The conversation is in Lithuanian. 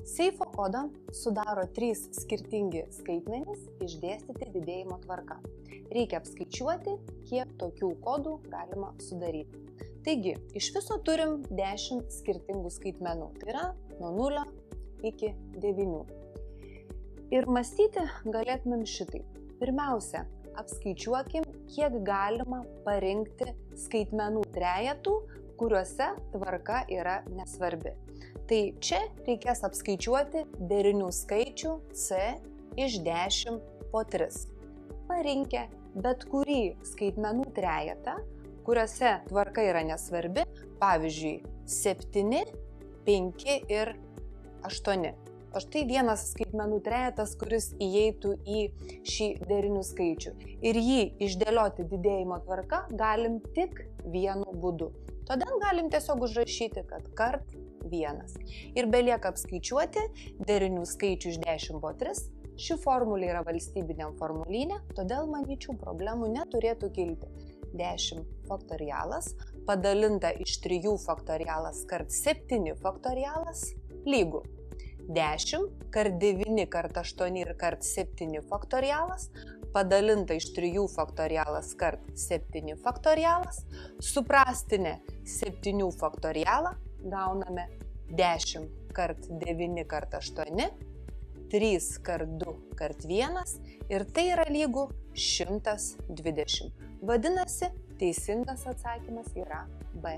Seifo kodą sudaro 3 skirtingi skaitmenys išdėstyti didėjimo tvarka. Reikia apskaičiuoti, kiek tokių kodų galima sudaryti. Taigi, iš viso turim 10 skirtingų skaitmenų, tai yra nuo 0 iki 9. Ir mąstyti galėtumėm šitai. Pirmiausia, apskaičiuokim, kiek galima parinkti skaitmenų trejetų, kuriuose tvarka yra nesvarbi. Tai čia reikės apskaičiuoti derinių skaičių C iš 10 po 3. Parinkę bet kurį skaitmenų trejetą, kuriuose tvarka yra nesvarbi, pavyzdžiui, 7, 5 ir 8. O štai vienas skaitmenų trejetas, kuris įeitų į šį derinių skaičių. Ir jį išdėlioti didėjimo tvarka galim tik vienu būdu. Todėl galim tiesiog užrašyti, kad kart 1. Ir belieka apskaičiuoti derinių skaičių iš 10 po 3. Ši formulė yra valstybiniam formulyne, todėl, manyčiau, problemų neturėtų kilti. 10 faktorialas padalinta iš 3 faktorialas kart 7 faktorialas lygu 10 kart 9 kart 8 ir kart 7 faktorialas padalinta iš 3 faktorialas kart 7 faktorialas, suprastinę 7 faktorialą gauname 10 kart 9 kart 8, 3 kart 2 kart 1 ir tai yra lygu 120. Vadinasi, teisingas atsakymas yra B.